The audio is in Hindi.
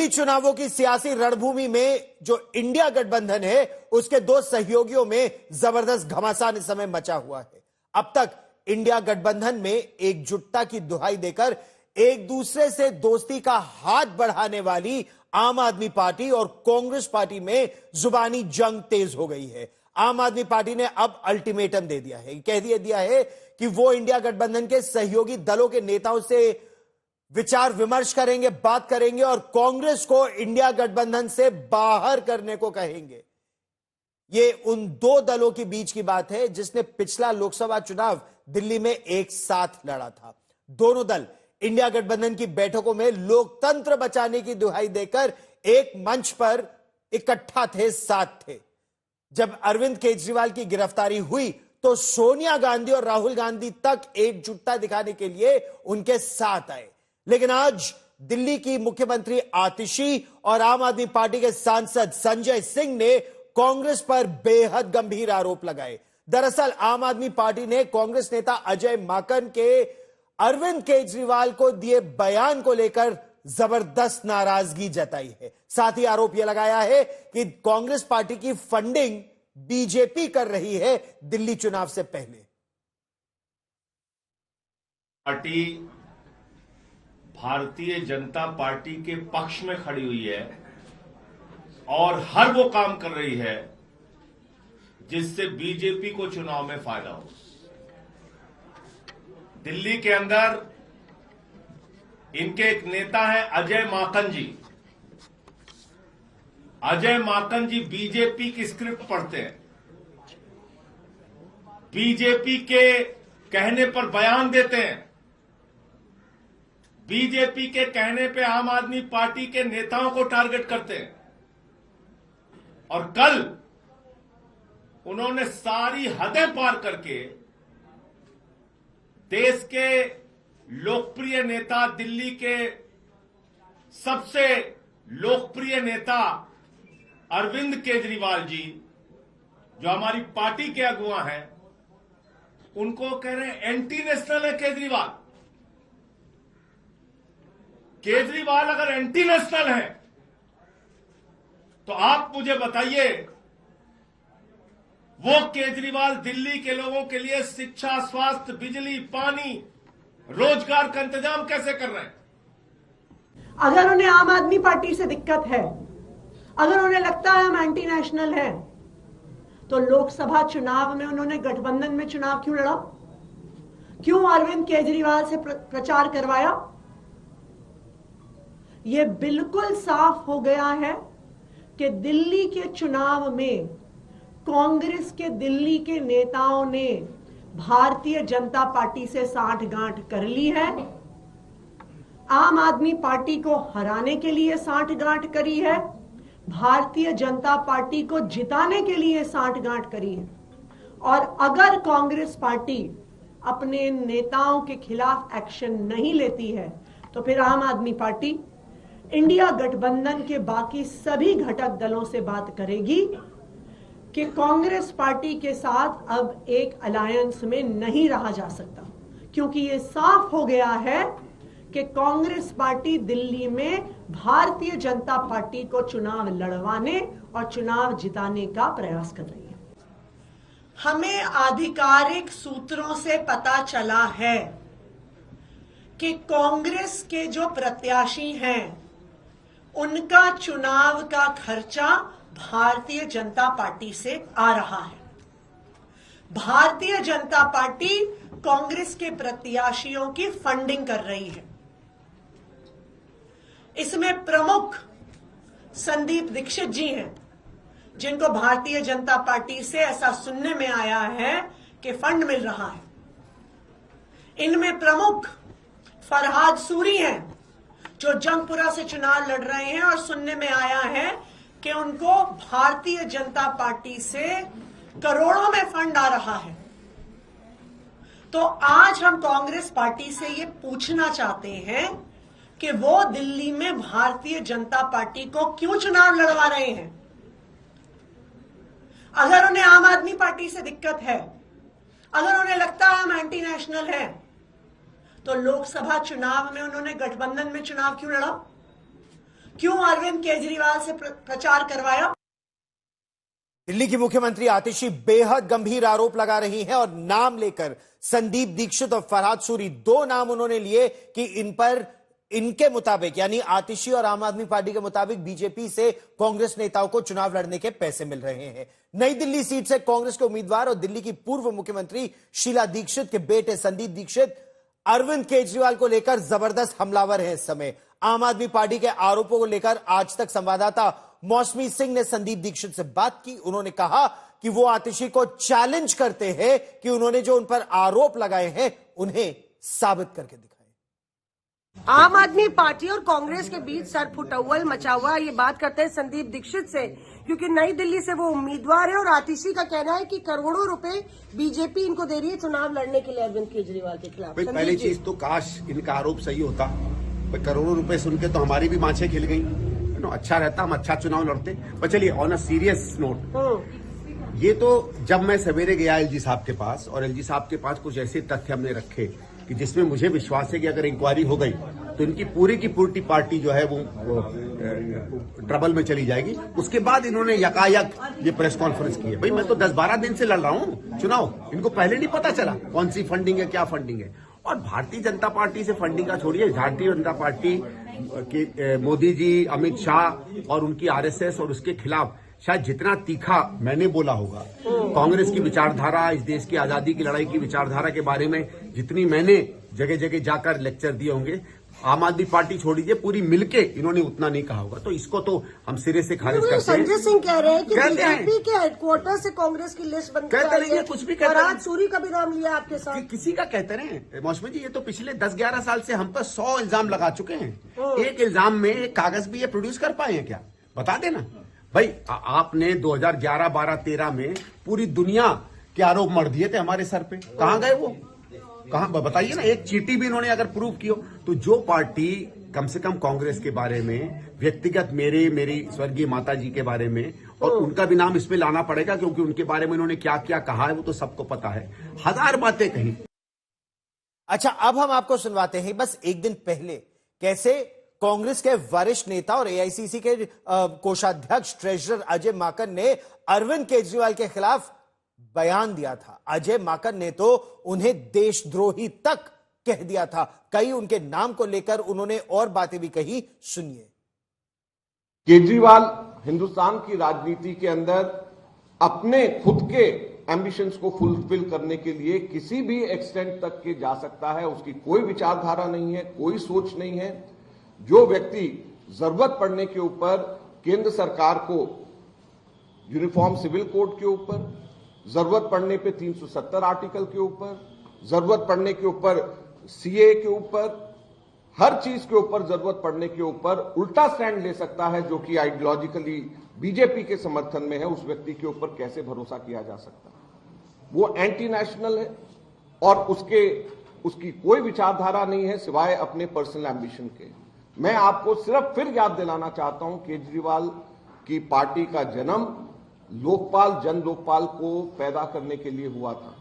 दिल्ली चुनावों की सियासी रणभूमि में जो इंडिया गठबंधन है उसके दो सहयोगियों में जबरदस्त घमासान इस समय मचा हुआ है। अब तक इंडिया गठबंधन में एकजुटता की दुहाई देकर एक दूसरे से दोस्ती का हाथ बढ़ाने वाली आम आदमी पार्टी और कांग्रेस पार्टी में जुबानी जंग तेज हो गई है। आम आदमी पार्टी ने अब अल्टीमेटम दे दिया है, कह दिया है कि वो इंडिया गठबंधन के सहयोगी दलों के नेताओं से विचार विमर्श करेंगे, बात करेंगे और कांग्रेस को इंडिया गठबंधन से बाहर करने को कहेंगे। ये उन दो दलों के बीच की बात है जिसने पिछला लोकसभा चुनाव दिल्ली में एक साथ लड़ा था। दोनों दल इंडिया गठबंधन की बैठकों में लोकतंत्र बचाने की दुहाई देकर एक मंच पर इकट्ठा थे, साथ थे। जब अरविंद केजरीवाल की गिरफ्तारी हुई तो सोनिया गांधी और राहुल गांधी तक एकजुटता दिखाने के लिए उनके साथ आए। लेकिन आज दिल्ली की मुख्यमंत्री आतिशी और आम आदमी पार्टी के सांसद संजय सिंह ने कांग्रेस पर बेहद गंभीर आरोप लगाए। दरअसल आम आदमी पार्टी ने कांग्रेस नेता अजय माकन के अरविंद केजरीवाल को दिए बयान को लेकर जबरदस्त नाराजगी जताई है। साथ ही आरोप यह लगाया है कि कांग्रेस पार्टी की फंडिंग बीजेपी कर रही है दिल्ली चुनाव से पहले। पार्टी भारतीय जनता पार्टी के पक्ष में खड़ी हुई है और हर वो काम कर रही है जिससे बीजेपी को चुनाव में फायदा हो। दिल्ली के अंदर इनके एक नेता हैं अजय माकन जी। अजय माकन जी बीजेपी की स्क्रिप्ट पढ़ते हैं, बीजेपी के कहने पर बयान देते हैं, बीजेपी के कहने पे आम आदमी पार्टी के नेताओं को टारगेट करते हैं। और कल उन्होंने सारी हदें पार करके देश के लोकप्रिय नेता, दिल्ली के सबसे लोकप्रिय नेता अरविंद केजरीवाल जी, जो हमारी पार्टी के अगुवा हैं, उनको कह रहे हैं एंटी नेशनल है केजरीवाल। केजरीवाल अगर एंटी नेशनल है तो आप मुझे बताइए वो केजरीवाल दिल्ली के लोगों के लिए शिक्षा, स्वास्थ्य, बिजली, पानी, रोजगार का इंतजाम कैसे कर रहे हैं? अगर उन्हें आम आदमी पार्टी से दिक्कत है, अगर उन्हें लगता है हम एंटी नेशनल हैं, तो लोकसभा चुनाव में उन्होंने गठबंधन में चुनाव क्यों लड़ा? क्यों अरविंद केजरीवाल से प्रचार करवाया? यह बिल्कुल साफ हो गया है कि दिल्ली के चुनाव में कांग्रेस के दिल्ली के नेताओं ने भारतीय जनता पार्टी से साठगांठ कर ली है। आम आदमी पार्टी को हराने के लिए साठगांठ करी है, भारतीय जनता पार्टी को जिताने के लिए साठगांठ करी है। और अगर कांग्रेस पार्टी अपने नेताओं के खिलाफ एक्शन नहीं लेती है तो फिर आम आदमी पार्टी इंडिया गठबंधन के बाकी सभी घटक दलों से बात करेगी कि कांग्रेस पार्टी के साथ अब एक अलायंस में नहीं रहा जा सकता, क्योंकि ये साफ हो गया है कि कांग्रेस पार्टी दिल्ली में भारतीय जनता पार्टी को चुनाव लड़वाने और चुनाव जिताने का प्रयास कर रही है। हमें आधिकारिक सूत्रों से पता चला है कि कांग्रेस के जो प्रत्याशी हैं उनका चुनाव का खर्चा भारतीय जनता पार्टी से आ रहा है। भारतीय जनता पार्टी कांग्रेस के प्रत्याशियों की फंडिंग कर रही है। इसमें प्रमुख संदीप दीक्षित जी हैं, जिनको भारतीय जनता पार्टी से ऐसा सुनने में आया है कि फंड मिल रहा है। इनमें प्रमुख फरहाद सूरी हैं, जो जंगपुरा से चुनाव लड़ रहे हैं और सुनने में आया है कि उनको भारतीय जनता पार्टी से करोड़ों में फंड आ रहा है। तो आज हम कांग्रेस पार्टी से ये पूछना चाहते हैं कि वो दिल्ली में भारतीय जनता पार्टी को क्यों चुनाव लड़वा रहे हैं? अगर उन्हें आम आदमी पार्टी से दिक्कत है, अगर उन्हें लगता है हम एंटी नेशनल हैं, तो लोकसभा चुनाव में उन्होंने गठबंधन में चुनाव क्यों लड़ा? क्यों अरविंद केजरीवाल से प्रचार करवाया? दिल्ली की मुख्यमंत्री आतिशी बेहद गंभीर आरोप लगा रही हैं और नाम लेकर संदीप दीक्षित और फरहाद सूरी, दो नाम उन्होंने लिए कि इन पर, इनके मुताबिक यानी आतिशी और आम आदमी पार्टी के मुताबिक बीजेपी से कांग्रेस नेताओं को चुनाव लड़ने के पैसे मिल रहे हैं। नई दिल्ली सीट से कांग्रेस के उम्मीदवार और दिल्ली की पूर्व मुख्यमंत्री शीला दीक्षित के बेटे संदीप दीक्षित अरविंद केजरीवाल को लेकर जबरदस्त हमलावर हैं इस समय। आम आदमी पार्टी के आरोपों को लेकर आज तक संवाददाता मौसमी सिंह ने संदीप दीक्षित से बात की। उन्होंने कहा कि वो आतिशी को चैलेंज करते हैं कि उन्होंने जो उन पर आरोप लगाए हैं उन्हें साबित करके दिखाएं। आम आदमी पार्टी और कांग्रेस के बीच सरफुटौल मचा हुआ, ये बात करते हैं संदीप दीक्षित से, क्योंकि नई दिल्ली से वो उम्मीदवार है और आतिशी का कहना है कि करोड़ों रुपए बीजेपी इनको दे रही है चुनाव लड़ने के लिए अरविंद केजरीवाल के खिलाफ। पहली चीज तो काश इनका आरोप सही होता, करोड़ों रुपए सुन के तो हमारी भी मांछें खिल गई। अच्छा रहता, हम अच्छा चुनाव लड़ते। पर चलिए, ऑन अ सीरियस नोट, ये तो जब मैं सवेरे गया एलजी साहब के पास, और एलजी साहब के पास कुछ ऐसे तथ्य हमने रखे कि जिसमें मुझे विश्वास है कि अगर इंक्वायरी हो गई तो इनकी पूरी की पूरी पार्टी जो है वो ट्रबल में चली जाएगी। उसके बाद इन्होंने यकायक ये प्रेस कॉन्फ्रेंस की है। भाई, मैं तो 10-12 दिन से लड़ रहा हूं चुनाव, इनको पहले नहीं पता चला कौन सी फंडिंग है, क्या फंडिंग है। और भारतीय जनता पार्टी से फंडिंग का छोड़िए, भारतीय जनता पार्टी के मोदी जी, अमित शाह और उनकी आरएसएस और उसके खिलाफ शायद जितना तीखा मैंने बोला होगा, कांग्रेस की विचारधारा, इस देश की आजादी की लड़ाई की विचारधारा के बारे में जितनी मैंने जगह जगह जाकर लेक्चर दिए होंगे, आम आदमी पार्टी छोड़ दीजिए, पूरी मिलके इन्होंने उतना नहीं कहा होगा। तो इसको तो हम सिरे से खारिज करते हैं। संजय सिंह कह रहे हैं कि बीजेपी के हेडक्वार्टर से कांग्रेस की लिस्ट बन कहते रहिए, कुछ भी कहते फरहाद सूरी का भी नाम लिया आपके साथ। किसी का कहते रहे मौसमी जी, ये तो पिछले 10-11 साल से हम पर 100 इल्जाम लगा चुके हैं। एक इल्जाम में एक कागज भी ये प्रोड्यूस कर पाए हैं क्या? बता देना भाई। आपने 2011, 12, 13 में पूरी दुनिया के आरोप मर दिए थे हमारे सर पे, कहां गए वो? कहां, बताइए ना। एक चीटी भी इन्होंने अगर प्रूव की हो तो जो पार्टी कम से कम कांग्रेस के बारे में, व्यक्तिगत मेरी स्वर्गीय माता जी के बारे में, और उनका भी नाम इसमें लाना पड़ेगा क्योंकि उनके बारे में इन्होंने क्या क्या कहा है वो तो सबको पता है। 1000 बातें कही। अच्छा, अब हम आपको सुनवाते हैं बस एक दिन पहले कैसे कांग्रेस के वरिष्ठ नेता और एआईसीसी के कोषाध्यक्ष ट्रेजरर अजय माकन ने अरविंद केजरीवाल के खिलाफ बयान दिया था। अजय माकन ने तो उन्हें देशद्रोही तक कह दिया था। कई उनके नाम को लेकर उन्होंने और बातें भी कही, सुनिए। केजरीवाल हिंदुस्तान की राजनीति के अंदर अपने खुद के एम्बिशंस को फुलफिल करने के लिए किसी भी एक्सटेंट तक के जा सकता है। उसकी कोई विचारधारा नहीं है, कोई सोच नहीं है। जो व्यक्ति जरूरत पड़ने के ऊपर केंद्र सरकार को यूनिफॉर्म सिविल कोड के ऊपर, जरूरत पड़ने पे 370 आर्टिकल के ऊपर, जरूरत पड़ने के ऊपर सीए के ऊपर, हर चीज के ऊपर जरूरत पड़ने के ऊपर उल्टा स्टैंड ले सकता है, जो कि आइडियोलॉजिकली बीजेपी के समर्थन में है, उस व्यक्ति के ऊपर कैसे भरोसा किया जा सकता है? वो एंटी नेशनल है और उसकी कोई विचारधारा नहीं है सिवाय अपने पर्सनल एम्बिशन के। मैं आपको सिर्फ फिर याद दिलाना चाहता हूं, केजरीवाल की पार्टी का जन्म लोकपाल, जन लोकपाल को पैदा करने के लिए हुआ था।